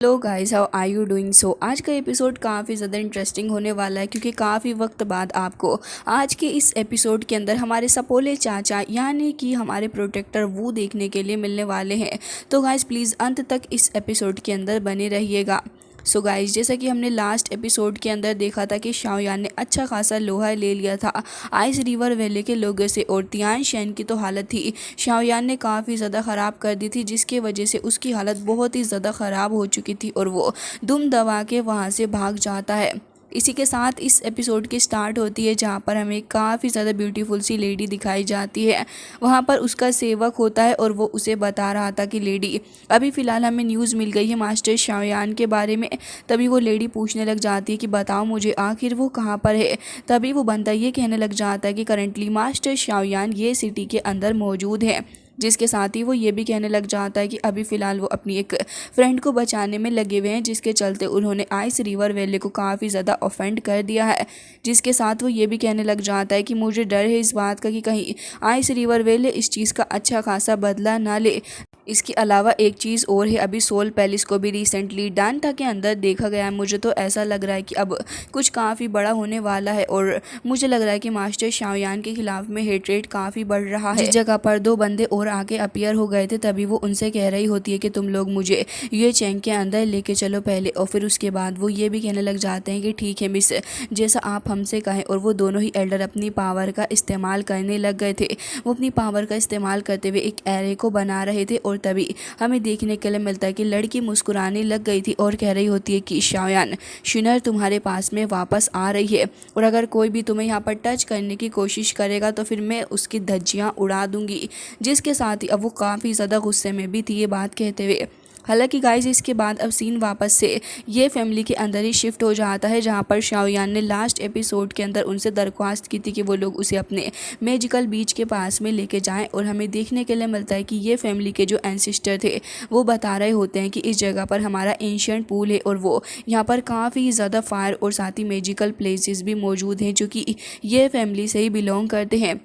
Hello guys, how are you doing. आज का episode काफ़ी ज़्यादा इंटरेस्टिंग होने वाला है क्योंकि काफ़ी वक्त बाद आपको आज के इस एपिसोड के अंदर हमारे सपोले चाचा यानी कि हमारे प्रोटेक्टर वो देखने के लिए मिलने वाले हैं। तो गाइस प्लीज़ अंत तक इस एपिसोड के अंदर बने रहिएगा। सो गाइस, जैसा कि हमने लास्ट एपिसोड के अंदर देखा था कि शाओयान ने अच्छा खासा लोहा ले लिया था आइस रिवर वैली के लोगों से और तियान शेन की तो हालत थी शाओयान ने काफ़ी ज़्यादा ख़राब कर दी थी, जिसकी वजह से उसकी हालत बहुत ही ज़्यादा ख़राब हो चुकी थी और वो दुम दबा के वहाँ से भाग जाता है। इसी के साथ इस एपिसोड की स्टार्ट होती है जहाँ पर हमें काफ़ी ज़्यादा ब्यूटीफुल सी लेडी दिखाई जाती है। वहाँ पर उसका सेवक होता है और वो उसे बता रहा था कि लेडी, अभी फ़िलहाल हमें न्यूज़ मिल गई है मास्टर शाओयान के बारे में। तभी वो लेडी पूछने लग जाती है कि बताओ मुझे आखिर वो कहाँ पर है। तभी वो बंदा ये कहने लग जाता है कि करंटली मास्टर शाओयान ये सिटी के अंदर मौजूद है। जिसके साथ ही वो ये भी कहने लग जाता है कि अभी फ़िलहाल वो अपनी एक फ्रेंड को बचाने में लगे हुए हैं, जिसके चलते उन्होंने आइस रिवर वैली को काफ़ी ज़्यादा ऑफेंड कर दिया है। जिसके साथ वो ये भी कहने लग जाता है कि मुझे डर है इस बात का कि कहीं आइस रिवर वैली इस चीज़ का अच्छा खासा बदला ना ले। इसके अलावा एक चीज़ और है, अभी सोल पैलेस को भी रिसेंटली डांटा के अंदर देखा गया है। मुझे तो ऐसा लग रहा है कि अब कुछ काफ़ी बड़ा होने वाला है और मुझे लग रहा है कि मास्टर शाओयान के खिलाफ में हेट काफ़ी बढ़ रहा है। जिस जगह पर दो बंदे और आके अपीयर हो गए थे तभी वो उनसे कह रही होती है कि तुम लोग मुझे ये चैंग के अंदर लेके चलो पहले, और फिर उसके बाद वो ये भी कहने लग जाते हैं कि ठीक है मिस, जैसा आप हमसे कहें। और वो दोनों ही एल्डर अपनी पावर का इस्तेमाल करने लग गए थे। वो अपनी पावर का इस्तेमाल करते हुए एक एरे को बना रहे थे और तभी हमें देखने के लिए मिलता है कि लड़की मुस्कुराने लग गई थी और कह रही होती है कि शाओयान, शिनर तुम्हारे पास में वापस आ रही है और अगर कोई भी तुम्हें यहाँ पर टच करने की कोशिश करेगा तो फिर मैं उसकी धज्जियाँ उड़ा दूंगी। जिसके साथ ही अब वो काफ़ी ज़्यादा गुस्से में भी थी ये बात कहते हुए। हालांकि गाइस इसके बाद अब सीन वापस से ये फैमिली के अंदर ही शिफ्ट हो जाता है, जहां पर शाओयान ने लास्ट एपिसोड के अंदर उनसे दरख्वास्त की थी कि वो लोग उसे अपने मैजिकल बीच के पास में लेके जाएं। और हमें देखने के लिए मिलता है कि ये फैमिली के जो एंसिस्टर थे वो बता रहे होते हैं कि इस जगह पर हमारा एंशियंट पूल है और वो यहाँ पर काफ़ी ज़्यादा फायर और साथ ही मैजिकल प्लेसेस भी मौजूद हैं जो कि ये फैमिली से ही बिलोंग करते हैं।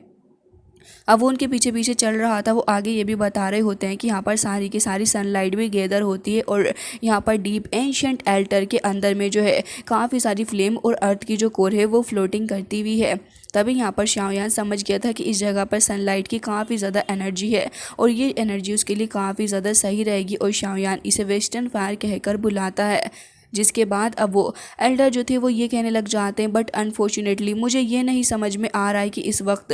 अब वो उनके पीछे पीछे चल रहा था। वो आगे ये भी बता रहे होते हैं कि यहाँ पर सारी की सारी सनलाइट भी गैदर होती है और यहाँ पर डीप एंशियंट एल्टर के अंदर में जो है काफ़ी सारी फ्लेम और अर्थ की जो कोर है वो फ्लोटिंग करती हुई है। तभी यहाँ पर शाओयान समझ गया था कि इस जगह पर सनलाइट की काफ़ी ज़्यादा एनर्जी है और ये एनर्जी उसके लिए काफ़ी ज़्यादा सही रहेगी और शाओयान इसे वेस्टर्न फायर कहकर बुलाता है। जिसके बाद अब वो एल्डर जो थे वो ये कहने लग जाते हैं, बट अनफॉर्चुनेटली मुझे ये नहीं समझ में आ रहा है कि इस वक्त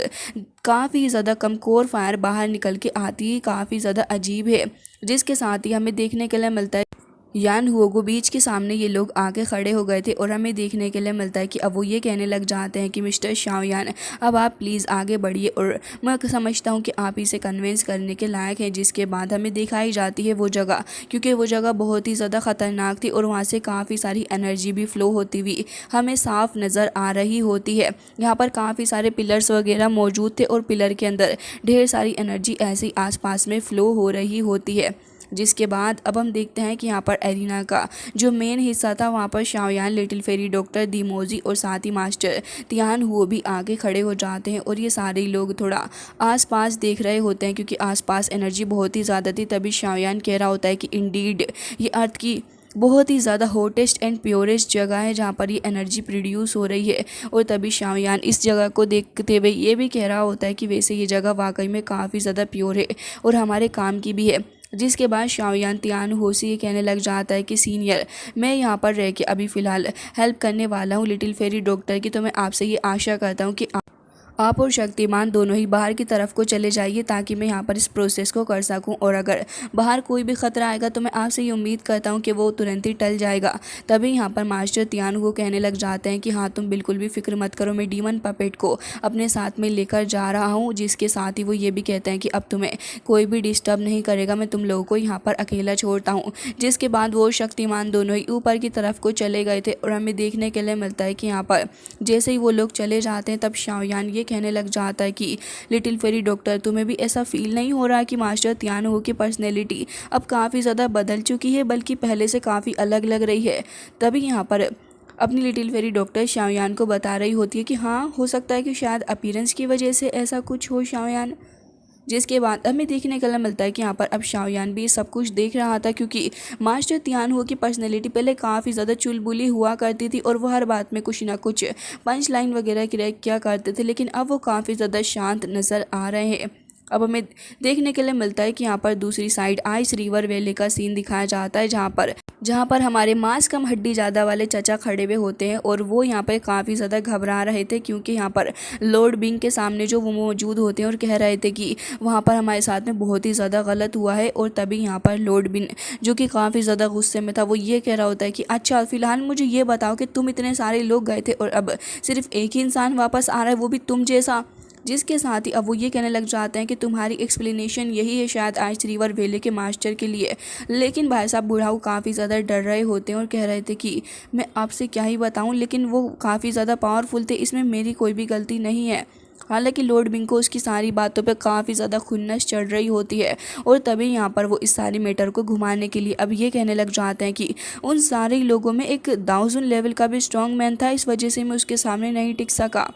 काफ़ी ज़्यादा कम कोर फायर बाहर निकल के आती है, काफ़ी ज़्यादा अजीब है। जिसके साथ ही हमें देखने के लिए मिलता है यान हुओगो बीच के सामने ये लोग आके खड़े हो गए थे और हमें देखने के लिए मिलता है कि अब वो ये कहने लग जाते हैं कि मिस्टर शाओयान, अब आप प्लीज़ आगे बढ़िए और मैं समझता हूँ कि आप इसे कन्विंस करने के लायक हैं। जिसके बाद हमें दिखाई जाती है वो जगह, क्योंकि वो जगह बहुत ही ज़्यादा ख़तरनाक थी और वहाँ से काफ़ी सारी एनर्जी भी फ़्लो होती हुई हमें साफ नज़र आ रही होती है। यहाँ पर काफ़ी सारे पिलर्स वगैरह मौजूद थे और पिलर के अंदर ढेर सारी एनर्जी ऐसे ही आसपास में फ़्लो हो रही होती है। जिसके बाद अब हम देखते हैं कि यहाँ पर एरिना का जो मेन हिस्सा था वहाँ पर शाओयान, लिटिल फेरी डॉक्टर दीमोजी और साथ ही मास्टर तियान हुओ भी आगे खड़े हो जाते हैं और ये सारे लोग थोड़ा आसपास देख रहे होते हैं क्योंकि आसपास एनर्जी बहुत ही ज़्यादा थी। तभी शाओयान कह रहा होता है कि इंडीड ये अर्थ की बहुत ही ज़्यादा हॉटेस्ट एंड प्योरेस्ट जगह है जहाँ पर ये एनर्जी प्रोड्यूस हो रही है। और तभी शाओयान इस जगह को देखते हुए ये भी कह रहा होता है कि वैसे ये जगह वाकई में काफ़ी ज़्यादा प्योर है और हमारे काम की भी है। जिसके बाद शाओयान तियान हो से ये कहने लग जाता है कि सीनियर, मैं यहाँ पर रह के अभी फ़िलहाल हेल्प करने वाला हूँ लिटिल फेरी डॉक्टर की, तो मैं आपसे ये आशा करता हूँ कि आप और शक्तिमान दोनों ही बाहर की तरफ को चले जाइए ताकि मैं यहाँ पर इस प्रोसेस को कर सकूं और अगर बाहर कोई भी ख़तरा आएगा तो मैं आपसे ये उम्मीद करता हूँ कि वो तुरंत ही टल जाएगा। तभी यहाँ पर मास्टर तियान को कहने लग जाते हैं कि हाँ तुम बिल्कुल भी फिक्र मत करो, मैं डीमन पपेट को अपने साथ में लेकर जा रहा हूँ। जिसके साथ ही वो ये भी कहते हैं कि अब तुम्हें कोई भी डिस्टर्ब नहीं करेगा, मैं तुम लोगों को यहाँ पर अकेला छोड़ता हूँ। जिसके बाद वो शक्तिमान दोनों ही ऊपर की तरफ को चले गए थे और हमें देखने के लिए मिलता है कि यहाँ पर जैसे ही वो लोग चले जाते हैं तब शाओयान ये कहने लग जाता है कि लिटिल फेरी डॉक्टर, तुम्हें भी ऐसा फील नहीं हो रहा कि मास्टर तियानो की पर्सनैलिटी अब काफ़ी ज़्यादा बदल चुकी है, बल्कि पहले से काफ़ी अलग लग रही है। तभी यहाँ पर अपनी लिटिल फेरी डॉक्टर शाओयान को बता रही होती है कि हाँ हो सकता है कि शायद अपीयरेंस की वजह से ऐसा कुछ हो शाओयान। जिसके बाद हमें देखने को मिलता है कि यहाँ पर अब शाओयान भी सब कुछ देख रहा था, क्योंकि मास्टर तियानहो की पर्सनैलिटी पहले काफ़ी ज़्यादा चुलबुली हुआ करती थी और वो हर बात में कुछ ना कुछ पंच लाइन वगैरह क्रैक किया करते थे, लेकिन अब वो काफ़ी ज़्यादा शांत नज़र आ रहे हैं। अब हमें देखने के लिए मिलता है कि यहाँ पर दूसरी साइड आइस रिवर वैली का सीन दिखाया जाता है, जहाँ पर हमारे मांस कम हड्डी ज़्यादा वाले चाचा खड़े हुए होते हैं और वो यहाँ पर काफ़ी ज़्यादा घबरा रहे थे, क्योंकि यहाँ पर लॉर्ड बिंग के सामने जो वो मौजूद होते हैं और कह रहे थे कि वहाँ पर हमारे साथ में बहुत ही ज़्यादा गलत हुआ है। और तभी यहाँ पर लॉर्ड बिंग, जो कि काफ़ी ज़्यादा गुस्से में था, वो ये कह रहा होता है कि अच्छा फ़िलहाल मुझे ये बताओ कि तुम इतने सारे लोग गए थे और अब सिर्फ एक ही इंसान वापस आ रहा है, वो भी तुम जैसा। जिसके साथ ही अब वो ये कहने लग जाते हैं कि तुम्हारी एक्सप्लेनेशन यही है शायद आइस रिवर वैली के मास्टर के लिए। लेकिन भाई साहब बुढ़ाऊ काफ़ी ज़्यादा डर रहे होते हैं और कह रहे थे कि मैं आपसे क्या ही बताऊं, लेकिन वो काफ़ी ज़्यादा पावरफुल थे, इसमें मेरी कोई भी गलती नहीं है। हालांकि लॉर्ड बिंग को उसकी सारी बातों पे काफ़ी ज़्यादा खुन्नस चढ़ रही होती है और तभी यहाँ पर वो इस सारी मैटर को घुमाने के लिए अब ये कहने लग जाते हैं कि उन सारे लोगों में एक दाउजन लेवल का भी स्ट्रॉन्ग मैन था, इस वजह से मैं उसके सामने नहीं टिक सका।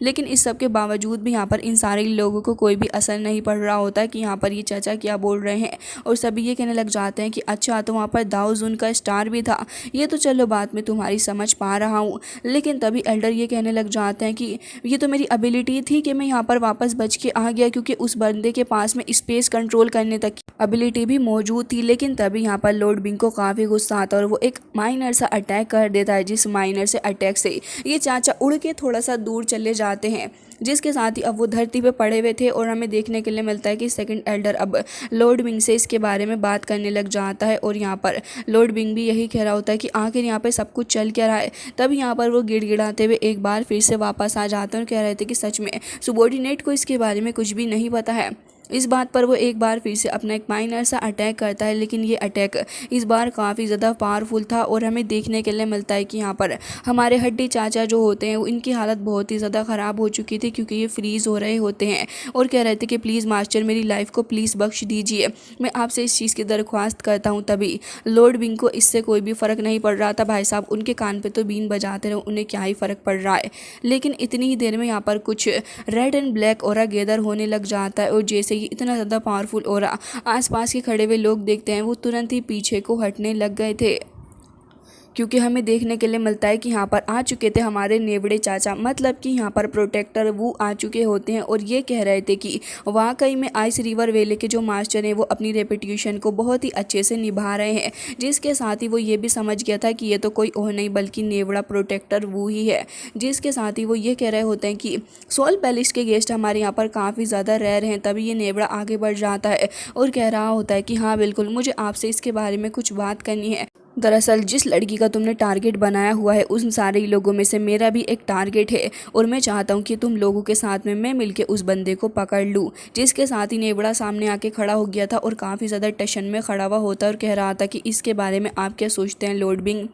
लेकिन इस सब के बावजूद भी यहाँ पर इन सारे लोगों को कोई भी असर नहीं पड़ रहा होता है कि यहाँ पर ये चाचा क्या बोल रहे हैं, और सभी ये कहने लग जाते हैं कि अच्छा तो वहाँ पर दाऊजुन का स्टार भी था, ये तो चलो बात में तुम्हारी समझ पा रहा हूँ। लेकिन तभी एल्डर ये कहने लग जाते हैं कि ये तो मेरी एबिलिटी थी कि मैं यहाँ पर वापस बच के आ गया, क्योंकि उस बंदे के पास में स्पेस कंट्रोल करने तक की एबिलिटी भी मौजूद थी। लेकिन तभी यहाँ पर लॉर्ड बिंग को काफ़ी गुस्सा आता है और वो एक माइनर सा अटैक कर देता है, जिस माइनर से अटैक से ये चाचा उड़ के थोड़ा सा दूर चले जाते हैं, जिसके साथ ही अब वो धरती पे पड़े हुए थे। और हमें देखने के लिए मिलता है कि सेकंड एल्डर अब लॉर्ड बिंग से इसके बारे में बात करने लग जाता है और यहाँ पर लॉर्ड बिंग भी यही कह रहा होता है कि आखिर यहाँ पे सब कुछ चल क्या रहा है। तब यहाँ पर वो गिड़गिड़ाते हुए एक बार फिर से वापस आ जाते हैं और कह रहे थे कि सच में सुबॉर्डिनेट को इसके बारे में कुछ भी नहीं पता है। इस बात पर वो एक बार फिर से अपना एक माइनर सा अटैक करता है, लेकिन ये अटैक इस बार काफ़ी ज़्यादा पावरफुल था और हमें देखने के लिए मिलता है कि यहाँ पर हमारे हड्डी चाचा जो होते हैं इनकी हालत बहुत ही ज़्यादा ख़राब हो चुकी थी, क्योंकि ये फ्रीज़ हो रहे होते हैं और कह रहे थे कि प्लीज़ मास्टर मेरी लाइफ को प्लीज़ बख्श दीजिए, मैं आपसे इस चीज़ की दरख्वास्त करता हूँ। तभी लॉर्ड बिंग को इससे कोई भी फ़र्क नहीं पड़ रहा था। भाई साहब उनके कान पर तो बीन बजाते रहे, उन्हें क्या ही फ़र्क पड़ रहा है। लेकिन इतनी ही देर में यहाँ पर कुछ red and black aura gather होने लग जाता है और जैसे ही इतना ज़्यादा पावरफुल ऑरा आसपास के खड़े हुए लोग देखते हैं, वो तुरंत ही पीछे को हटने लग गए थे, क्योंकि हमें देखने के लिए मिलता है कि यहाँ पर आ चुके थे हमारे नेवड़े चाचा, मतलब कि यहाँ पर प्रोटेक्टर वो आ चुके होते हैं और ये कह रहे थे कि वाकई में आइस रिवर वैली के जो मास्टर हैं वो अपनी रेपुटेशन को बहुत ही अच्छे से निभा रहे हैं। जिसके साथ ही वो ये भी समझ गया था कि ये तो कोई और नहीं बल्कि नेवड़ा प्रोटेक्टर वो ही है। जिसके साथ ही वो ये कह रहे होते हैं कि सोल पैलेस के गेस्ट हमारे यहाँ पर काफ़ी ज़्यादा रेयर हैं। तभी ये नेवड़ा आगे बढ़ जाता है और कह रहा होता है कि हाँ बिल्कुल, मुझे आपसे इसके बारे में कुछ बात करनी है। दरअसल जिस लड़की का तुमने टारगेट बनाया हुआ है उन सारे लोगों में से मेरा भी एक टारगेट है और मैं चाहता हूँ कि तुम लोगों के साथ में मैं मिलके उस बंदे को पकड़ लूँ। जिसके साथ ही नेवड़ा सामने आके खड़ा हो गया था और काफ़ी ज़्यादा टेंशन में खड़ा हुआ होता है और कह रहा था कि इसके बारे में आप क्या सोचते हैं लॉर्ड बिंग।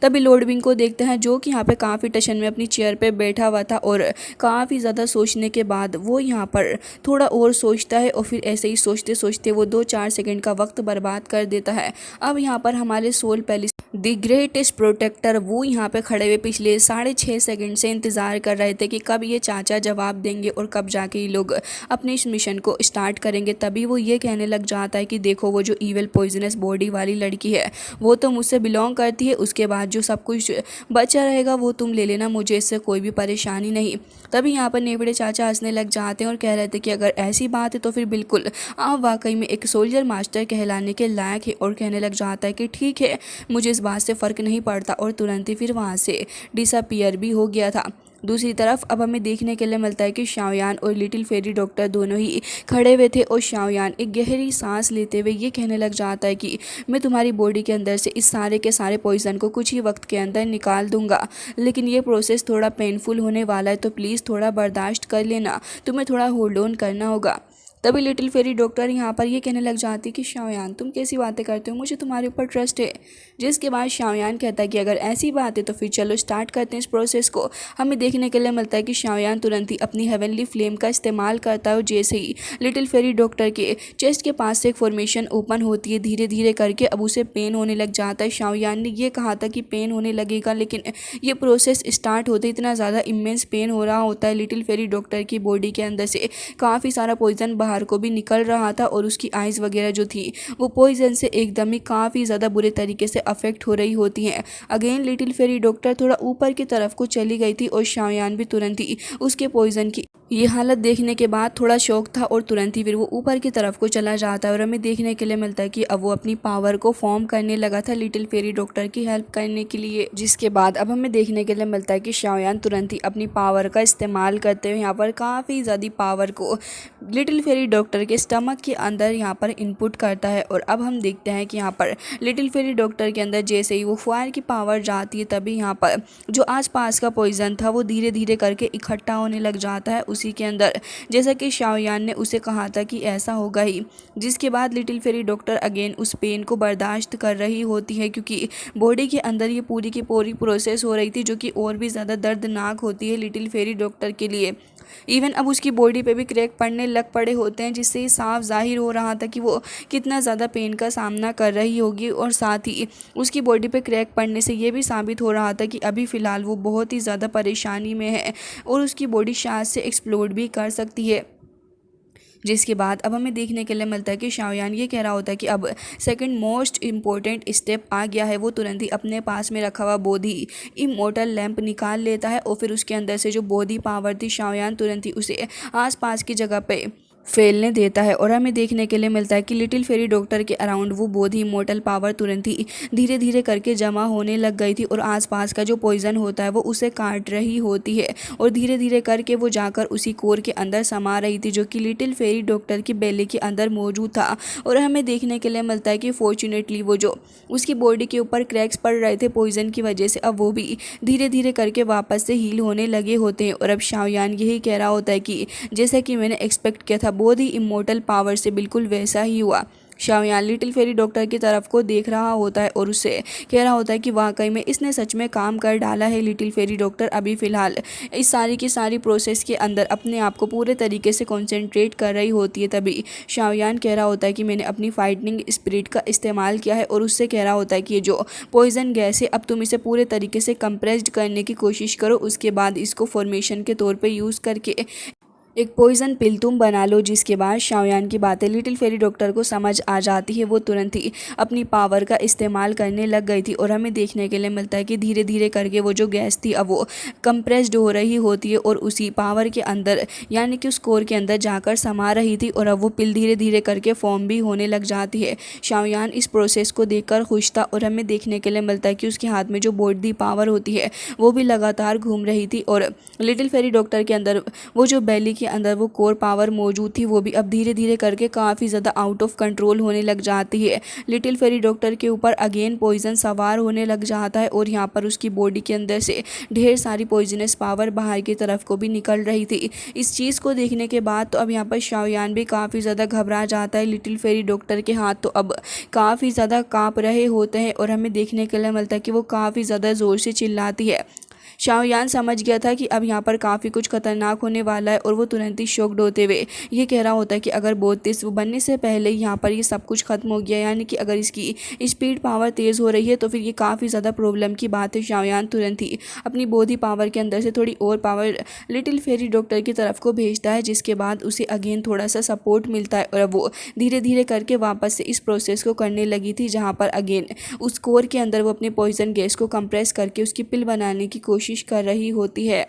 तभी लॉर्ड बिंग को देखते हैं जो कि यहाँ पे काफ़ी टेंशन में अपनी चेयर पे बैठा हुआ था और काफ़ी ज़्यादा सोचने के बाद वो यहाँ पर थोड़ा और सोचता है और फिर ऐसे ही सोचते सोचते वो 2-4 सेकंड का वक्त बर्बाद कर देता है। अब यहाँ पर हमारे soul palace the greatest protector वो यहाँ पे खड़े हुए पिछले 6.5 सेकंड से इंतज़ार कर रहे थे कि कब ये चाचा जवाब देंगे और कब जाके ये लोग अपने इस मिशन को स्टार्ट करेंगे। तभी वो ये कहने लग जाता है कि देखो वो जो ईविल पॉइजनस बॉडी वाली लड़की है वो तो मुझसे बिलोंग करती है, उसके बाद जो सब कुछ बचा रहेगा वो तुम ले लेना, मुझे इससे कोई भी परेशानी नहीं। तभी यहाँ पर नेवड़े चाचा हंसने लग जाते हैं और कह रहे थे कि अगर ऐसी बात है तो फिर बिल्कुल आप वाकई में एक सोल्जर मास्टर कहलाने के लायक है। और कहने लग जाता है कि ठीक है, मुझे इस बात से फ़र्क नहीं पड़ता और तुरंत ही फिर वहाँ से डिसअपीयर भी हो गया था। दूसरी तरफ अब हमें देखने के लिए मिलता है कि शाओयान और लिटिल फेरी डॉक्टर दोनों ही खड़े हुए थे और शाओयान एक गहरी सांस लेते हुए ये कहने लग जाता है कि मैं तुम्हारी बॉडी के अंदर से इस सारे के सारे पॉइजन को कुछ ही वक्त के अंदर निकाल दूंगा, लेकिन ये प्रोसेस थोड़ा पेनफुल होने वाला है, तो प्लीज़ थोड़ा बर्दाश्त कर लेना, तुम्हें थोड़ा होल्ड ऑन करना होगा। तभी लिटिल फेरी डॉक्टर यहाँ पर ये कहने लग जाती कि शाओयान तुम कैसी बातें करते हो, मुझे तुम्हारे ऊपर ट्रस्ट है। जिसके बाद शाओयान कहता है कि अगर ऐसी बात है तो फिर चलो स्टार्ट करते हैं इस प्रोसेस को। हमें देखने के लिए मिलता है कि शाओयान तुरंत ही अपनी हेवनली फ्लेम का इस्तेमाल करता है और जैसे ही लिटिल फेरी डॉक्टर के चेस्ट के पास से एक फॉर्मेशन ओपन होती है धीरे धीरे करके, अब उसे पेन होने लग जाता है। शाओयान ने ये कहा था कि पेन होने लगेगा, लेकिन ये प्रोसेस स्टार्ट होते इतना ज़्यादा इमेंस पेन हो रहा होता है लिटिल फेरी डॉक्टर की बॉडी के अंदर से काफ़ी सारा पॉइजन बाहर को भी निकल रहा था और उसकी आइज़ वगैरह जो थी वो पॉइजन से एकदम ही काफ़ी ज़्यादा बुरे तरीके से अफेक्ट हो रही होती हैं। अगेन लिटिल फेरी डॉक्टर थोड़ा ऊपर की तरफ को चली गई थी और शाओयान भी तुरंत ही उसके पॉइजन की ये हालत देखने के बाद थोड़ा शौक था और तुरंत ही फिर वो ऊपर की तरफ को चला जाता है और हमें देखने के लिए मिलता है कि अब वो अपनी पावर को फॉर्म करने लगा था लिटिल फेरी डॉक्टर की हेल्प करने के लिए, जिसके बाद अब हमें देखने के लिए मिलता है कि शाओयान तुरंत ही अपनी पावर का इस्तेमाल करते हुए यहाँ पर काफ़ी ज़्यादा पावर को लिटिल फेरी डॉक्टर के स्टमक के अंदर यहाँ पर इनपुट करता है। और अब हम देखते हैं कि यहाँ पर लिटिल फेरी डॉक्टर के अंदर जैसे ही वो फायर की पावर जाती है तभी यहाँ पर जो आसपास का पॉइजन था वो धीरे धीरे करके इकट्ठा होने लग जाता है उसी के अंदर, जैसा कि शाओयान ने उसे कहा था कि ऐसा होगा ही। जिसके बाद लिटिल फेरी डॉक्टर अगेन उस पेन को बर्दाश्त कर रही होती है क्योंकि बॉडी के अंदर ये पूरी की पूरी प्रोसेस हो रही थी जो कि और भी ज़्यादा दर्दनाक होती है लिटिल फेरी डॉक्टर के लिए। इवन अब उसकी बॉडी पे भी क्रैक पड़ने लग पड़े होते हैं जिससे साफ जाहिर हो रहा था कि वो कितना ज़्यादा पेन का सामना कर रही होगी और साथ ही उसकी बॉडी पे क्रैक पड़ने से ये भी साबित हो रहा था कि अभी फ़िलहाल वो बहुत ही ज़्यादा परेशानी में है और उसकी बॉडी शायद से एक्सप्लोड भी कर सकती है। जिसके बाद अब हमें देखने के लिए मिलता है कि शाओयान ये कह रहा होता है कि अब सेकंड मोस्ट इम्पोर्टेंट स्टेप आ गया है। वो तुरंत ही अपने पास में रखा हुआ बोधी इमोर्टल लैंप निकाल लेता है और फिर उसके अंदर से जो बोधी पावर थी शाओयान तुरंत ही उसे आसपास की जगह पे फैलने देता है और हमें देखने के लिए मिलता है कि लिटिल फेरी डॉक्टर के अराउंड वो बोधी इमोर्टल पावर तुरंत ही धीरे धीरे करके जमा होने लग गई थी और आसपास का जो पॉइजन होता है वो उसे काट रही होती है और धीरे धीरे करके वो जाकर उसी कोर के अंदर समा रही थी जो कि लिटिल फेरी डॉक्टर की बेली के अंदर मौजूद था। और हमें देखने के लिए मिलता है कि फॉर्चुनेटली वो जो उसकी बॉडी के ऊपर क्रैक्स पड़ रहे थे पॉइजन की वजह से अब वो भी धीरे धीरे करके वापस से हील होने लगे होते हैं। और अब शाओयान यही कह रहा होता है कि जैसा कि मैंने एक्सपेक्ट किया था बहुत ही इमोर्टल पावर से बिल्कुल वैसा ही हुआ। शाओयान लिटिल फेरी डॉक्टर की तरफ को देख रहा होता है और उससे कह रहा होता है कि वाकई में इसने सच में काम कर डाला है। लिटिल फेरी डॉक्टर अभी फ़िलहाल इस सारी की सारी प्रोसेस के अंदर अपने आप को पूरे तरीके से कंसंट्रेट कर रही होती है। तभी शाओयान कह रहा होता है कि मैंने अपनी फाइटिंग स्पिरिट का इस्तेमाल किया है और उससे कह रहा होता है कि ये जो पॉइजन गैस है अब तुम इसे पूरे तरीके से कंप्रेस्ड करने की कोशिश करो, उसके बाद इसको फॉर्मेशन के तौर पर यूज़ करके एक पॉइजन पिल तुम बना लो। जिसके बाद शाओयान की बातें लिटिल फेरी डॉक्टर को समझ आ जाती है। वो तुरंत ही अपनी पावर का इस्तेमाल करने लग गई थी और हमें देखने के लिए मिलता है कि धीरे धीरे करके वो जो गैस थी अब वो कंप्रेस्ड हो रही होती है और उसी पावर के अंदर यानी कि उस कोर के अंदर जाकर समा रही थी और अब वो पिल धीरे धीरे करके फॉर्म भी होने लग जाती है। शाओयान इस प्रोसेस को देखकर खुश था और हमें देखने के लिए मिलता है कि उसके हाथ में जो बॉडी पावर होती है वो भी लगातार घूम रही थी और लिटिल फेरी डॉक्टर के अंदर वो जो बेली के अंदर वो कोर पावर मौजूद थी वो भी अब धीरे धीरे करके काफ़ी ज़्यादा आउट ऑफ कंट्रोल होने लग जाती है। लिटिल फेरी डॉक्टर के ऊपर अगेन पॉइजन सवार होने लग जाता है और यहाँ पर उसकी बॉडी के अंदर से ढेर सारी पॉइजनस पावर बाहर की तरफ को भी निकल रही थी। इस चीज़ को देखने के बाद तो अब यहाँ पर शाओयान भी काफ़ी ज़्यादा घबरा जाता है। लिटिल फेरी डॉक्टर के हाथ तो अब काफ़ी ज़्यादा काँप रहे होते हैं और हमें देखने के लिए मिलता है कि वो काफ़ी ज़्यादा ज़ोर से चिल्लाती है। शाओयान समझ गया था कि अब यहाँ पर काफ़ी कुछ खतरनाक होने वाला है और वो तुरंत ही शॉक्ड होते हुए ये कह रहा होता है कि अगर बहुत तेज़ बनने से पहले यहाँ पर ये सब कुछ खत्म हो गया, यानी कि अगर इसकी स्पीड पावर तेज़ हो रही है तो फिर ये काफ़ी ज़्यादा प्रॉब्लम की बात है। शाओयान तुरंत ही अपनी बॉडी पावर के अंदर से थोड़ी और पावर लिटिल फेरी डॉक्टर की तरफ को भेजता है, जिसके बाद उसे अगेन थोड़ा सा सपोर्ट मिलता है और अब वो धीरे धीरे करके वापस से इस प्रोसेस को करने लगी थी जहाँ पर अगेन उस कोर के अंदर वो अपने पॉइजन गैस को कंप्रेस करके उसकी पिल बनाने की कोशिश कर रही होती है।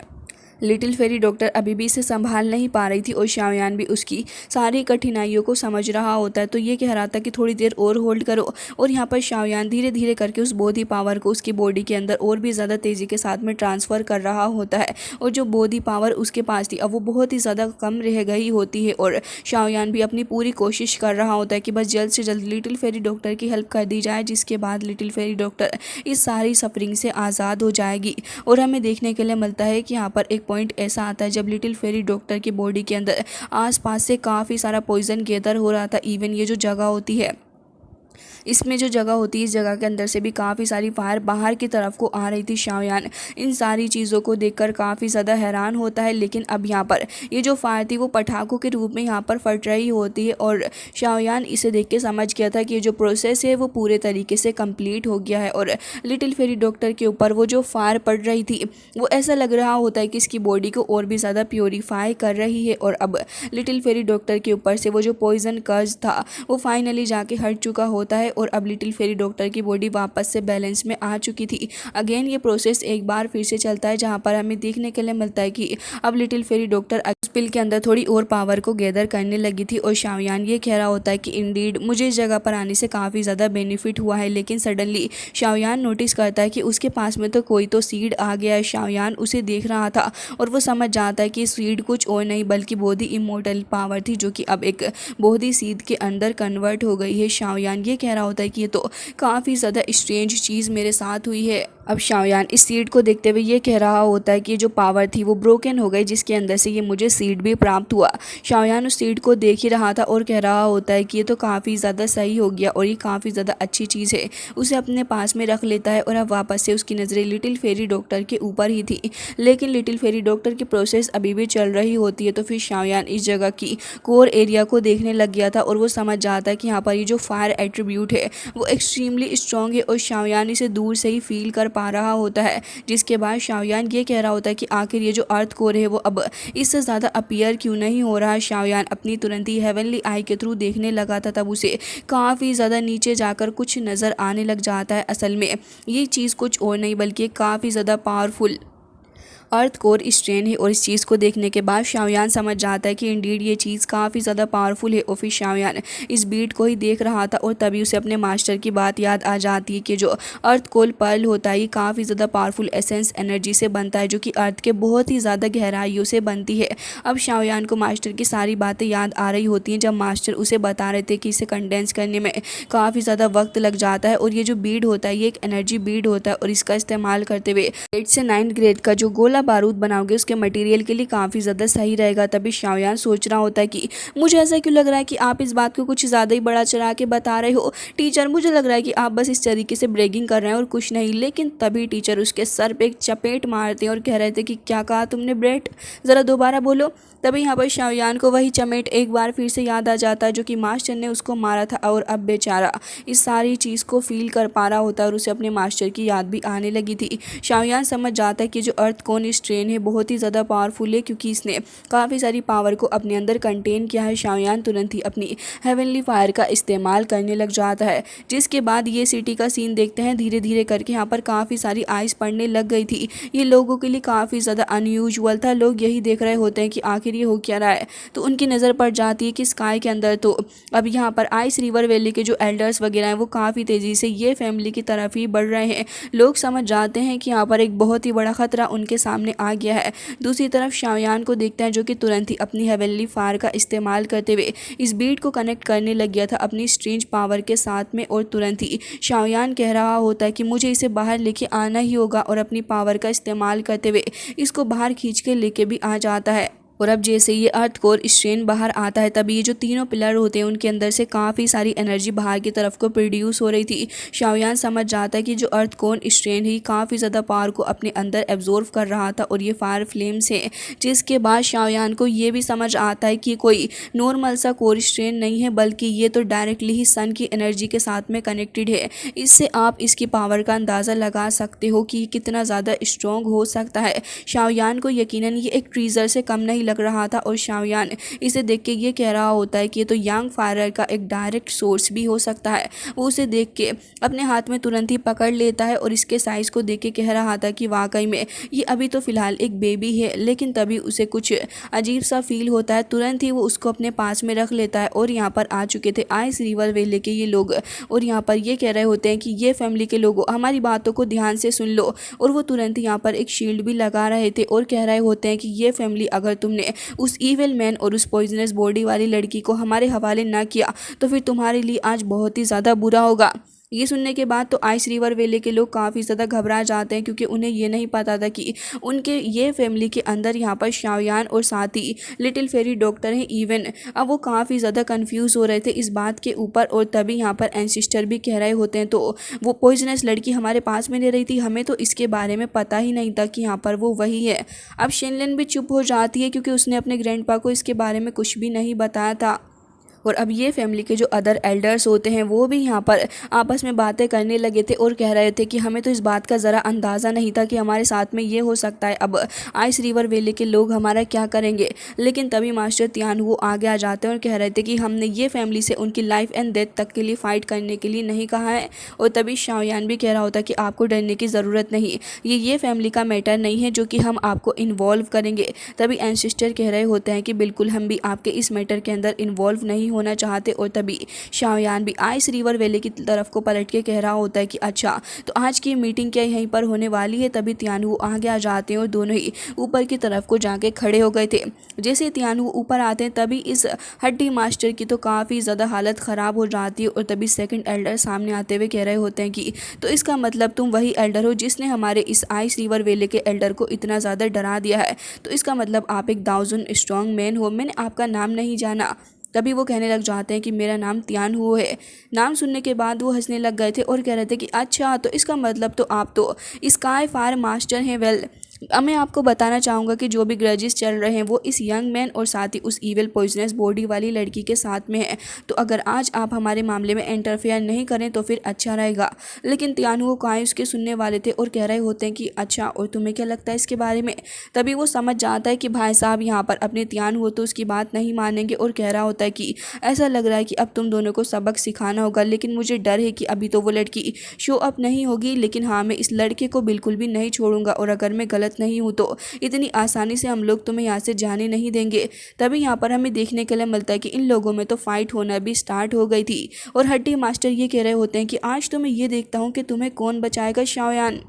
लिटिल फेरी डॉक्टर अभी भी इसे संभाल नहीं पा रही थी और शाओयान भी उसकी सारी कठिनाइयों को समझ रहा होता है तो ये कह रहा था कि थोड़ी देर और होल्ड करो। और यहाँ पर शाओयान धीरे धीरे करके उस बॉडी पावर को उसकी बॉडी के अंदर और भी ज़्यादा तेज़ी के साथ में ट्रांसफ़र कर रहा होता है और जो बॉडी पावर उसके पास थी अब वो बहुत ही ज़्यादा कम रह गई होती है और शाओयान भी अपनी पूरी कोशिश कर रहा होता है कि बस जल्द से जल्द लिटिल फेरी डॉक्टर की हेल्प कर दी जाए, जिसके बाद लिटिल फेरी डॉक्टर इस सारी सफरिंग से आज़ाद हो जाएगी। और हमें देखने के लिए मिलता है कि यहाँ पर एक पॉइंट ऐसा आता है जब लिटिल फेरी डॉक्टर की बॉडी के अंदर आसपास से काफ़ी सारा पॉइजन गैदर हो रहा था। इवन ये जो जगह होती है इसमें जो जगह होती है, इस जगह के अंदर से भी काफ़ी सारी फायर बाहर की तरफ को आ रही थी। शाओयान इन सारी चीज़ों को देखकर काफ़ी ज़्यादा हैरान होता है, लेकिन अब यहाँ पर ये जो फायर थी वो पटाखों के रूप में यहाँ पर फट रही होती है और शाओयान इसे देख के समझ गया था कि ये जो प्रोसेस है वो पूरे तरीके से कंप्लीट हो गया है। और लिटिल फेरी डॉक्टर के ऊपर वो जो फायर पड़ रही थी वो ऐसा लग रहा होता है कि इसकी बॉडी को और भी ज़्यादा प्योरीफाई कर रही है। और अब लिटिल फेरी डॉक्टर के ऊपर से वो जो पॉइजन कर्ज था वो फाइनली जाके हट चुका होता है और अब लिटिल फेरी डॉक्टर की बॉडी वापस से बैलेंस में आ चुकी थी। अगेन ये प्रोसेस एक बार फिर से चलता है, जहाँ पर हमें देखने के लिए मिलता है कि अब लिटिल फेरी डॉक्टर उस पिल के अंदर थोड़ी और पावर को गैदर करने लगी थी। और शाओयान ये कह रहा होता है कि इंडीड मुझे इस जगह पर आने से काफ़ी ज़्यादा बेनिफिट हुआ है, लेकिन सडनली शाओयान नोटिस करता है कि उसके पास में तो कोई तो सीड आ गया है। शाओयान उसे देख रहा था और वो समझ जाता है कि सीड कुछ और नहीं बल्कि बोधी इमोर्टल पावर थी, जो कि अब एक बोधी सीड के अंदर कन्वर्ट हो गई है। शाओयान ये कह रहा होता है कि ये तो काफ़ी ज़्यादा स्ट्रेंज चीज़ मेरे साथ हुई है। अब शाओयान इस सीड को देखते हुए ये कह रहा होता है कि ये जो पावर थी वो ब्रोकन हो गई, जिसके अंदर से ये मुझे सीड भी प्राप्त हुआ। शाओयान उस सीड को देख ही रहा था और कह रहा होता है कि ये तो काफ़ी ज़्यादा सही हो गया और ये काफ़ी ज़्यादा अच्छी चीज़ है। उसे अपने पास में रख लेता है और अब वापस से उसकी नज़रें लिटिल फेरी डॉक्टर के ऊपर ही थी, लेकिन लिटिल फेरी डॉक्टर की प्रोसेस अभी भी चल रही होती है। तो फिर शाओयान इस जगह की कोर एरिया को देखने लग गया था और वो समझ जाता है कि यहाँ पर ये जो फायर एट्रीब्यूट है वो एक्सट्रीमली स्ट्रॉन्ग है और शाओयान इसे दूर से ही फील कर पा रहा होता है। जिसके बाद शाओयान ये कह रहा होता है कि आखिर ये जो अर्थ कोर है वो अब इससे ज़्यादा अपीयर क्यों नहीं हो रहा। शाओयान अपनी तुरंत ही हेवनली आई के थ्रू देखने लगा था, तब उसे काफ़ी ज़्यादा नीचे जाकर कुछ नज़र आने लग जाता है। असल में ये चीज़ कुछ और नहीं बल्कि काफ़ी ज़्यादा पावरफुल अर्थ कोर स्ट्रेन है। और इस चीज़ को देखने के बाद शाओयान समझ जाता है कि इंडीड ये चीज़ काफ़ी ज़्यादा पावरफुल है। और फिर शाओयान इस बीट को ही देख रहा था और तभी उसे अपने मास्टर की बात याद आ जाती है कि जो अर्थ कोर पर्ल होता है ये काफ़ी ज़्यादा पावरफुल एसेंस एनर्जी से बनता है, जो कि अर्थ के बहुत ही ज़्यादा गहराइयों से बनती है। अब शाओयान को मास्टर की सारी बातें याद आ रही होती हैं, जब मास्टर उसे बता रहे थे कि इसे कंडेंस करने में काफ़ी ज़्यादा वक्त लग जाता है। और ये जो बीड होता है ये एक एनर्जी बीड होता है और इसका इस्तेमाल करते हुए 8 से 9 ग्रेड का जो गोला बारूद बनाओगे उसके मटेरियल के लिए काफ़ी ज़्यादा सही रहेगा। तभी शाओयान सोच रहा होता है कि मुझे ऐसा क्यों लग रहा है कि आप इस बात को कुछ ज़्यादा ही बड़ा चढ़ा के बता रहे हो टीचर, मुझे लग रहा है कि आप बस इस तरीके से ब्रेगिंग कर रहे हैं और कुछ नहीं। लेकिन तभी टीचर उसके सर पे एक चपेट मारते हैं और कह रहे थे कि क्या कहा तुमने ब्रेट, ज़रा दोबारा बोलो। तभी यहाँ पर शाओयान को वही चमेट एक बार फिर से याद आ जाता है जो कि मास्टर ने उसको मारा था और अब बेचारा इस सारी चीज़ को फील कर पा रहा होता है और उसे अपने मास्टर की याद भी आने लगी थी। शाओयान समझ जाता है कि जो अर्थ कोन स्ट्रेन है बहुत ही ज़्यादा पावरफुल है, क्योंकि इसने काफ़ी सारी पावर को अपने अंदर कंटेन किया है। शाओयान तुरंत ही अपनी हेवनली फायर का इस्तेमाल करने लग जाता है, जिसके बाद ये सिटी का सीन देखते हैं। धीरे धीरे करके यहाँ पर काफ़ी सारी आइस पड़ने लग गई थी। ये लोगों के लिए काफ़ी ज़्यादा अनयूजुअल था। लोग यही देख रहे होते हैं कि आखिर ये हो क्या रहा है, तो उनकी नज़र पड़ जाती है कि स्काई के अंदर तो अब यहाँ पर आइस रिवर वैली के जो एल्डर्स वगैरह हैं वो काफ़ी तेज़ी से ये फैमिली की तरफ ही बढ़ रहे हैं। लोग समझ जाते हैं कि यहाँ पर एक बहुत ही बड़ा खतरा उनके सामने आ गया है। दूसरी तरफ शाओयान को देखते हैं जो कि तुरंत ही अपनी हेवनली फायर का इस्तेमाल करते हुए इस बीट को कनेक्ट करने लग गया था अपनी स्ट्रेंज पावर के साथ में। और तुरंत ही शाओयान कह रहा होता है कि मुझे इसे बाहर लेके आना ही होगा और अपनी पावर का इस्तेमाल करते हुए इसको बाहर खींच के लेके भी आ जाता है। और अब जैसे ये अर्थ कोर स्ट्रेन बाहर आता है तभी ये जो तीनों पिलर होते हैं उनके अंदर से काफ़ी सारी एनर्जी बाहर की तरफ को प्रोड्यूस हो रही थी। शाओयान समझ जाता है कि जो अर्थ कोर स्ट्रेन है काफ़ी ज़्यादा पावर को अपने अंदर एब्जॉर्व कर रहा था और ये फायर फ्लेम्स है। जिसके बाद शाओयान को ये भी समझ आता है कि कोई नॉर्मल सा कोर स्ट्रेन नहीं है, बल्कि ये तो डायरेक्टली ही सन की एनर्जी के साथ में कनेक्टेड है। इससे आप इसकी पावर का अंदाज़ा लगा सकते हो कि कितना ज़्यादा स्ट्रॉन्ग हो सकता है। शाओयान को यकीनन ये एक ट्रीजर से कम नहीं लग रहा था और शाओयान इसे देख के ये कह रहा होता है कि ये तो यांग फायर का एक डायरेक्ट सोर्स भी हो सकता है। वो उसे देख के अपने हाथ में तुरंत ही पकड़ लेता है और इसके साइज़ को देख के कह रहा था कि वाकई में ये अभी तो फ़िलहाल एक बेबी है। लेकिन तभी उसे कुछ अजीब सा फील होता है। तुरंत ही वो उसको अपने पास में रख लेता है और यहाँ पर आ चुके थे आइस रिवर वेले के ये लोग और यहाँ पर ये कह रहे होते हैं कि ये फैमिली के लोगों हमारी बातों को ध्यान से सुन लो। और वो तुरंत ही यहाँ पर एक शील्ड भी लगा रहे थे और कह रहे होते हैं कि ये फैमिली अगर तुमने उस ईविल मैन और उस पॉइजनस बॉडी वाली लड़की को हमारे हवाले ना किया तो फिर तुम्हारे लिए आज बहुत ही ज़्यादा बुरा होगा। ये सुनने के बाद तो आइस रिवर वैली के लोग काफ़ी ज़्यादा घबरा जाते हैं, क्योंकि उन्हें ये नहीं पता था कि उनके ये फैमिली के अंदर यहाँ पर शाओयान और साथ ही लिटिल फेरी डॉक्टर हैं इवन। अब वो काफ़ी ज़्यादा कंफ्यूज हो रहे थे इस बात के ऊपर, और तभी यहाँ पर एंसिस्टर भी कह रहे होते हैं, तो वो पॉइजनस लड़की हमारे पास में नहीं रही थी, हमें तो इसके बारे में पता ही नहीं था कि यहाँ पर वो वही है। अब शेनलिन भी चुप हो जाती है, क्योंकि उसने अपने ग्रैंडपा को इसके बारे में कुछ भी नहीं बताया था। और अब ये फैमिली के जो अदर एल्डर्स होते हैं वो भी यहाँ पर आपस में बातें करने लगे थे और कह रहे थे कि हमें तो इस बात का ज़रा अंदाज़ा नहीं था कि हमारे साथ में ये हो सकता है। अब आइस रिवर वैली के लोग हमारा क्या करेंगे। लेकिन तभी मास्टर तियानवू आगे आ जाते हैं और कह रहे थे कि हमने ये फैमिली से उनकी लाइफ एंड डेथ तक के लिए फ़ाइट करने के लिए नहीं कहा है। और तभी शाओयान भी कह रहा होता कि आपको डरने की ज़रूरत नहीं, ये फैमिली का मैटर नहीं है जो कि हम आपको इन्वॉल्व करेंगे। तभी एंसिस्टर कह रहे होते हैं कि बिल्कुल हम भी आपके इस मैटर के अंदर इन्वॉल्व नहीं होना चाहते। और तभी शाओयान भी आइस रिवर वैली की तरफ को पलट के कह रहा होता है कि अच्छा, तो आज की मीटिंग क्या यहीं पर होने वाली है। तभी तियानवू आगे आ जाते हैं और दोनों ही ऊपर की तरफ को जाके खड़े हो गए थे। जैसे तियानवू ऊपर आते हैं तभी इस हड्डी मास्टर की तो काफ़ी ज़्यादा हालत ख़राब हो जाती है। और तभी सेकंड एल्डर सामने आते हुए कह रहे होते हैं कि तो इसका मतलब तुम वही एल्डर हो जिसने हमारे इस आइस रिवर वैली के एल्डर को इतना ज़्यादा डरा दिया है। तो इसका मतलब आप एक 1000 स्ट्रॉन्ग मैन हो, मैंने आपका नाम नहीं जाना। तभी वो कहने लग जाते हैं कि मेरा नाम तियानवू है। नाम सुनने के बाद वो हंसने लग गए थे और कह रहे थे कि अच्छा, तो इसका मतलब तो आप तो स्काई फायर मास्टर हैं। वेल, अब मैं आपको बताना चाहूँगा कि जो भी ग्रजेस चल रहे हैं वो इस यंग मैन और साथ ही उस ईविल पॉइजनस बॉडी वाली लड़की के साथ में है। तो अगर आज आप हमारे मामले में इंटरफेयर नहीं करें तो फिर अच्छा रहेगा। लेकिन तियानवू काई उसके सुनने वाले थे और कह रहे होते हैं कि अच्छा, और तुम्हें क्या लगता है इसके बारे में। तभी वो समझ जाता है कि भाई साहब यहाँ पर अपने तियानवू तो उसकी बात नहीं मानेंगे और कह रहा होता है कि ऐसा लग रहा है कि अब तुम दोनों को सबक सिखाना होगा। लेकिन मुझे डर है कि अभी तो वो लड़की शो अप नहीं होगी, लेकिन हाँ, मैं इस लड़के को बिल्कुल भी नहीं छोड़ूंगा और अगर मैं गलत नहीं हूँ तो इतनी आसानी से हम लोग तुम्हें यहाँ से जाने नहीं देंगे। तभी यहाँ पर हमें देखने के लिए मिलता है कि इन लोगों में तो फाइट होना भी स्टार्ट हो गई थी। और हड्डी मास्टर ये कह रहे होते हैं कि आज तो मैं ये देखता हूँ कि तुम्हें कौन बचाएगा शाओयान।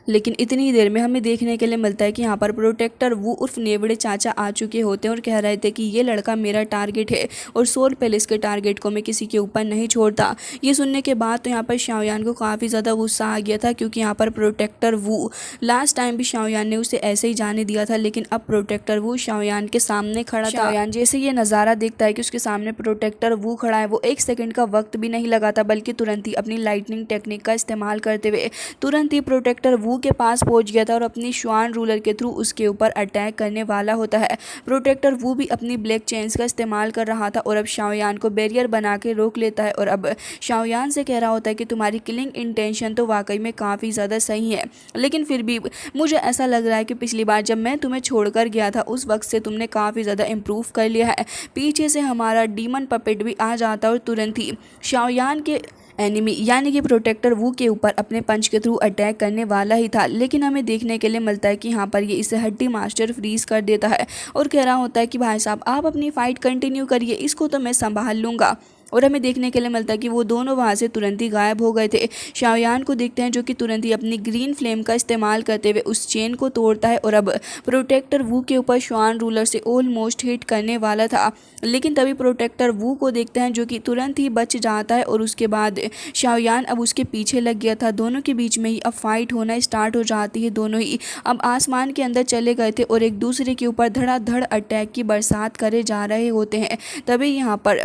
लेकिन इतनी ही देर में हमें देखने के लिए मिलता है कि यहाँ पर प्रोटेक्टर वू उर्फ नेवड़े चाचा आ चुके होते हैं और कह रहे थे कि ये लड़का मेरा टारगेट है और सोल पैलेस के टारगेट को मैं किसी के ऊपर नहीं छोड़ता। ये सुनने के बाद तो यहाँ पर शाओयान को काफ़ी ज़्यादा गुस्सा आ गया था, क्योंकि यहाँ पर प्रोटेक्टर वू लास्ट टाइम भी शाओयान ने उसे ऐसे ही जाने दिया था, लेकिन अब प्रोटेक्टर वू शाओयान के सामने खड़ा था। शाओयान जैसे ये नज़ारा देखता है कि उसके सामने प्रोटेक्टर वू खड़ा है, वो 1 सेकंड का वक्त भी नहीं लगाता, बल्कि तुरंत ही अपनी लाइटनिंग टेक्निक का इस्तेमाल करते हुए तुरंत ही प्रोटेक्टर वू के पास पहुंच गया था और अपनी श्वान रूलर के थ्रू उसके ऊपर अटैक करने वाला होता है। प्रोटेक्टर वू भी अपनी ब्लैक चेन्स का इस्तेमाल कर रहा था और अब शाओयान को बैरियर बना के रोक लेता है और अब शाओयान से कह रहा होता है कि तुम्हारी किलिंग इंटेंशन तो वाकई में काफ़ी ज़्यादा सही है, लेकिन फिर भी मुझे ऐसा लग रहा है कि पिछली बार जब मैं तुम्हें छोड़कर गया था उस वक्त से तुमने काफ़ी ज़्यादा इम्प्रूव कर लिया है। पीछे से हमारा डीमन पपेट भी आ जाता और तुरंत ही शाओयान के एनिमी यानी कि प्रोटेक्टर वू के ऊपर अपने पंच के थ्रू अटैक करने वाला ही था। लेकिन हमें देखने के लिए मिलता है कि यहाँ पर ये इसे हड्डी मास्टर फ्रीज कर देता है और कह रहा होता है कि भाई साहब आप अपनी फाइट कंटिन्यू करिए, इसको तो मैं संभाल लूँगा। और हमें देखने के लिए मिलता है कि वो दोनों वहाँ से तुरंत ही गायब हो गए थे। शाओयान को देखते हैं जो कि तुरंत ही अपनी ग्रीन फ्लेम का इस्तेमाल करते हुए उस चेन को तोड़ता है और अब प्रोटेक्टर वू के ऊपर श्वान रूलर से ऑलमोस्ट हिट करने वाला था। लेकिन तभी प्रोटेक्टर वू को देखते हैं जो कि तुरंत ही बच जाता है और उसके बाद शाओयान अब उसके पीछे लग गया था। दोनों के बीच में ही अब फाइट होना स्टार्ट हो जाती है। दोनों ही अब आसमान के अंदर चले गए थे और एक दूसरे के ऊपर धड़ाधड़ अटैक की बरसात करे जा रहे होते हैं। तभी यहाँ पर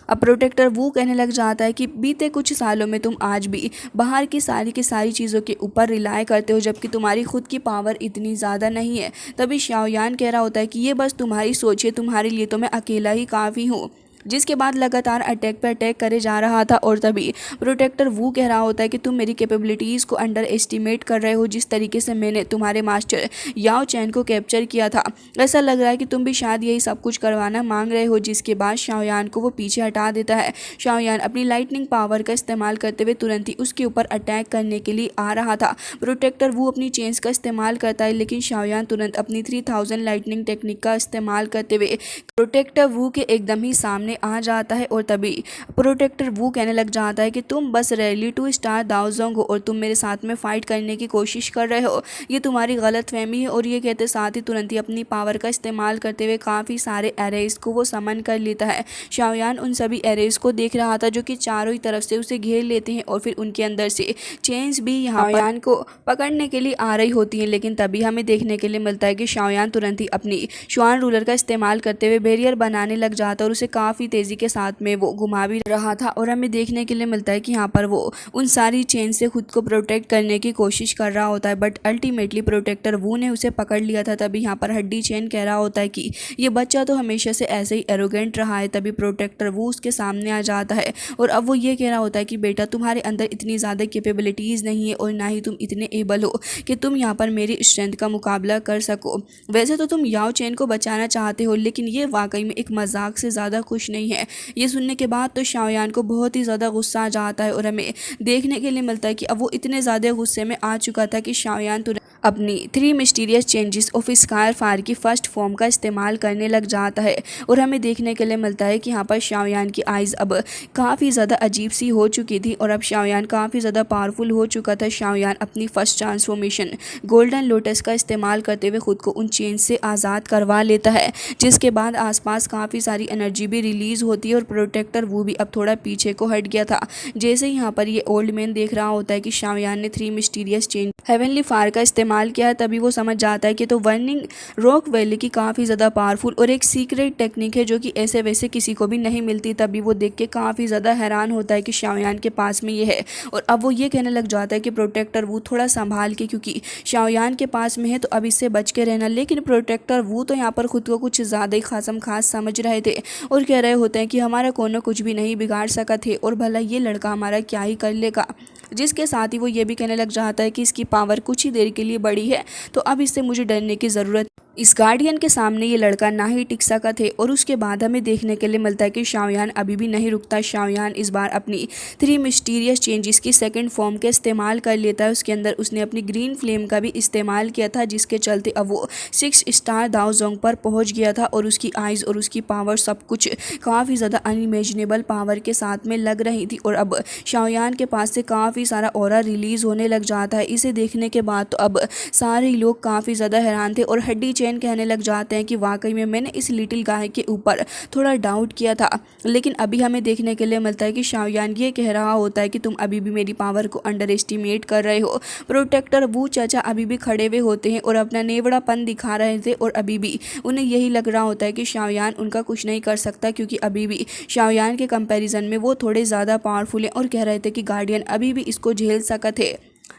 अब प्रोटेक्टर वो कहने लग जाता है कि बीते कुछ सालों में तुम आज भी बाहर की सारी चीज़ों के ऊपर रिलाय करते हो, जबकि तुम्हारी खुद की पावर इतनी ज़्यादा नहीं है। तभी शाओयान कह रहा होता है कि ये बस तुम्हारी सोच है, तुम्हारे लिए तो मैं अकेला ही काफ़ी हूँ। जिसके बाद लगातार अटैक पे अटैक करे जा रहा था और तभी प्रोटेक्टर वो कह रहा होता है कि तुम मेरी कैपेबिलिटीज़ को अंडर एस्टिमेट कर रहे हो। जिस तरीके से मैंने तुम्हारे मास्टर याओ चैन को कैप्चर किया था, ऐसा लग रहा है कि तुम भी शायद यही सब कुछ करवाना मांग रहे हो। जिसके बाद शाओयान को वो पीछे हटा देता है। शाओयान अपनी लाइटनिंग पावर का इस्तेमाल करते हुए तुरंत ही उसके ऊपर अटैक करने के लिए आ रहा था। प्रोटेक्टर वो अपनी चेन्स का इस्तेमाल करता है, लेकिन शाओयान तुरंत अपनी 3000 लाइटनिंग टेक्निक का इस्तेमाल करते हुए प्रोटेक्टर वो के एकदम ही सामने सामने आ जाता है और तभी प्रोटेक्टर वू कहने लग जाता है कि तुम बस रेडी टू स्टार दाओजोंग हो और तुम मेरे साथ में फाइट करने की कोशिश कर रहे हो, ये तुम्हारी गलतफहमी है। और ये कहते साथ ही तुरंत ही अपनी पावर का इस्तेमाल करते हुए काफ़ी सारे एरेज को वो समन कर लेता है। शाओयान उन सभी एरेज को देख रहा था जो कि चारों ही तरफ से उसे घेर लेते हैं और फिर उनके अंदर से चेन्स भी यहाँ शाओयान को पकड़ने के लिए आ रही होती हैं। लेकिन तभी हमें देखने के लिए मिलता है कि शाओयान तुरंत ही अपनी श्वान रूलर का इस्तेमाल करते हुए बैरियर बनाने लग जाता है और उसे काफ़ी तेज़ी के साथ में वो घुमा भी रहा था। और हमें देखने के लिए मिलता है कि यहाँ पर वो उन सारी चेन से खुद को प्रोटेक्ट करने की कोशिश कर रहा होता है, बट अल्टीमेटली प्रोटेक्टर वू ने उसे पकड़ लिया था। तभी यहाँ पर हड्डी चेन कह रहा होता है कि ये बच्चा तो हमेशा से ऐसे ही एरोगेंट रहा है। तभी प्रोटेक्टर वू उसके सामने आ जाता है और अब वो ये कह रहा होता है कि बेटा तुम्हारे अंदर इतनी ज़्यादा कैपेबिलिटीज़ नहीं है और ना ही तुम इतने एबल हो कि तुम यहाँ पर मेरी स्ट्रेंथ का मुकाबला कर सको। वैसे तो तुम याओ चेन को बचाना चाहते हो, लेकिन ये वाकई में एक मजाक से ज़्यादा खुश नहीं है। ये सुनने के बाद तो शाओयान को बहुत ही ज़्यादा गुस्सा आ जाता है और हमें देखने के लिए मिलता है कि अब वो इतने ज़्यादा गुस्से में आ चुका था कि शाओयान तुरंत अपनी 3 mysterious changes of scar fire की फर्स्ट फॉर्म का इस्तेमाल करने लग जाता है। और हमें देखने के लिए मिलता है कि यहाँ पर शाओयान की आइज़ अब काफ़ी ज़्यादा अजीब सी हो चुकी थी और अब शाओयान काफ़ी ज़्यादा पावरफुल हो चुका था। शाओयान अपनी फर्स्ट ट्रांसफॉर्मेशन गोल्डन लोटस का इस्तेमाल करते हुए खुद को उन चेन से आज़ाद करवा लेता है, जिसके बाद आसपास काफ़ी सारी एनर्जी भी रिलीज़ होती है और प्रोटेक्टर वो भी अब थोड़ा पीछे को हट गया था। जैसे यहाँ पर ये ओल्ड मैन देख रहा होता है कि शाओयान ने 3 मिस्टीरियस चेंज हेवनली फायर का इस्तेमाल किया है, तभी वो समझ जाता है कि तो वर्निंग रॉक वैली की काफ़ी ज़्यादा पावरफुल और एक सीक्रेट टेक्निक है जो कि ऐसे वैसे किसी को भी नहीं मिलती। तभी वो देख के काफ़ी ज़्यादा हैरान होता है कि शाओयान के पास में ये है और अब वो ये कहने लग जाता है कि प्रोटेक्टर वो थोड़ा संभाल के, क्योंकि शाओयान के पास में है तो अब इससे बच के रहना। लेकिन प्रोटेक्टर वो तो यहाँ पर खुद को कुछ ज़्यादा ही खासम खास समझ रहे थे और कह रहे होते हैं कि हमारा कोनो कुछ भी नहीं बिगाड़ सका थे और भला ये लड़का हमारा क्या ही कर लेगा। जिसके साथ ही वो ये भी कहने लग जाता है कि इसकी पावर कुछ ही देर के लिए बढ़ी है तो अब इससे मुझे डरने की ज़रूरत। इस गार्डियन के सामने ये लड़का ना ही टिक सका थे। और उसके बाद हमें देखने के लिए मिलता है कि शाओयान अभी भी नहीं रुकता। शाओयान इस बार अपनी 3 मिस्टीरियस चेंजेस की सेकंड फॉर्म का इस्तेमाल कर लेता है। उसके अंदर उसने अपनी ग्रीन फ्लेम का भी इस्तेमाल किया था, जिसके चलते अब वो 6 स्टार दाओजोंग पर पहुंच गया था और उसकी आइज़ और उसकी पावर सब कुछ काफ़ी ज़्यादा अनइमेजिनेबल पावर के साथ में लग रही थी। और अब शाओयान के पास से काफ़ी सारा ऑरा रिलीज़ होने लग जाता है। इसे देखने के बाद तो अब सारे लोग काफ़ी ज़्यादा हैरान थे और हड्डी चेन कहने लग जाते हैं कि वाकई में मैंने इस लिटिल गाय के ऊपर थोड़ा डाउट किया था। लेकिन अभी हमें देखने के लिए मिलता है कि शाओयान ये कह रहा होता है कि तुम अभी भी मेरी पावर को अंडर एस्टिमेट कर रहे हो। प्रोटेक्टर वो चाचा अभी भी खड़े हुए होते हैं और अपना नेवड़ापन दिखा रहे थे और अभी भी उन्हें यही लग रहा होता है कि शाओयान उनका कुछ नहीं कर सकता, क्योंकि अभी भी शाओयान के कंपैरिजन में वो थोड़े ज़्यादा पावरफुल हैं और कह रहे थे कि गार्डियन अभी भी इसको झेल सकते थे।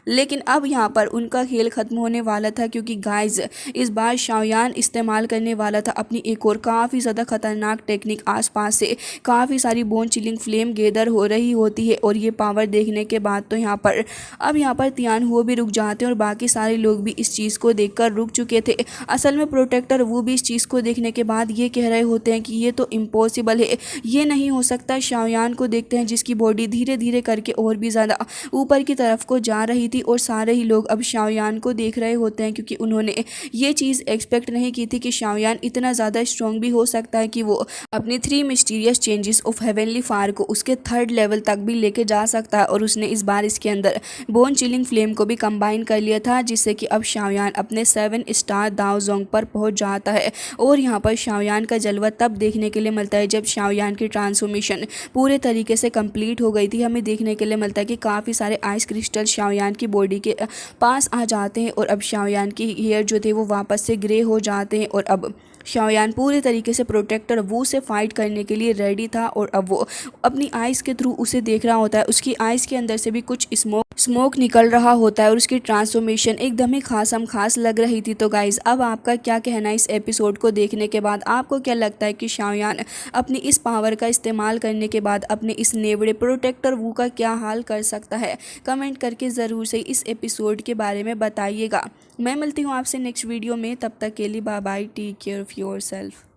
लेकिन अब यहाँ पर उनका खेल ख़त्म होने वाला था, क्योंकि गाइज इस बार शाओयान इस्तेमाल करने वाला था अपनी एक और काफ़ी ज़्यादा खतरनाक टेक्निक। आसपास से काफ़ी सारी बोन चिलिंग फ्लेम गैदर हो रही होती है और ये पावर देखने के बाद तो यहाँ पर तियान हुए भी रुक जाते हैं और बाकी सारे लोग भी इस चीज़ को देखकर रुक चुके थे। असल में प्रोटेक्टर वो भी इस चीज़ को देखने के बाद ये कह रहे होते हैं कि ये तो इम्पॉसिबल है, ये नहीं हो सकता। शाओयान को देखते हैं जिसकी बॉडी धीरे धीरे करके और भी ज़्यादा ऊपर की तरफ को जा रही थी और सारे ही लोग अब शाओयान को देख रहे होते हैं, क्योंकि उन्होंने ये चीज़ एक्सपेक्ट नहीं की थी कि शाओयान इतना ज़्यादा स्ट्रॉन्ग भी हो सकता है कि वो अपनी 3 mysterious changes of heavenly fire को उसके 3rd लेवल तक भी लेके जा सकता है। और उसने इस बार इसके अंदर बोन चिलिंग फ्लेम को भी कंबाइन कर लिया था, जिससे कि अब शाओयान अपने 7 स्टार दाओजोंग पर पहुंच जाता है। और यहाँ पर शाओयान का जलवा तब देखने के लिए मिलता है जब शाओयान की ट्रांसफॉर्मेशन पूरे तरीके से कंप्लीट हो गई थी। हमें देखने के लिए मिलता है कि काफ़ी सारे आइस क्रिस्टल शाओयान की बॉडी के पास आ जाते हैं और अब शाओयान की हेयर जो थे वो वापस से ग्रे हो जाते हैं और अब शाओयान पूरे तरीके से प्रोटेक्टर वू से फाइट करने के लिए रेडी था। और अब वो अपनी आइज़ के थ्रू उसे देख रहा होता है। उसकी आइज़ के अंदर से भी कुछ स्मोक निकल रहा होता है और उसकी ट्रांसफॉर्मेशन एकदम ही खास लग रही थी। तो गाइज़ अब आपका क्या कहना है इस एपिसोड को देखने के बाद? आपको क्या लगता है कि शाओयान अपनी इस पावर का इस्तेमाल करने के बाद अपने इस नेवड़े प्रोटेक्टर वू का क्या हाल कर सकता है? कमेंट करके ज़रूर से इस एपिसोड के बारे में बताइएगा। मैं मिलती हूँ आपसे नेक्स्ट वीडियो में, तब तक के लिए bye bye, take care of yourself.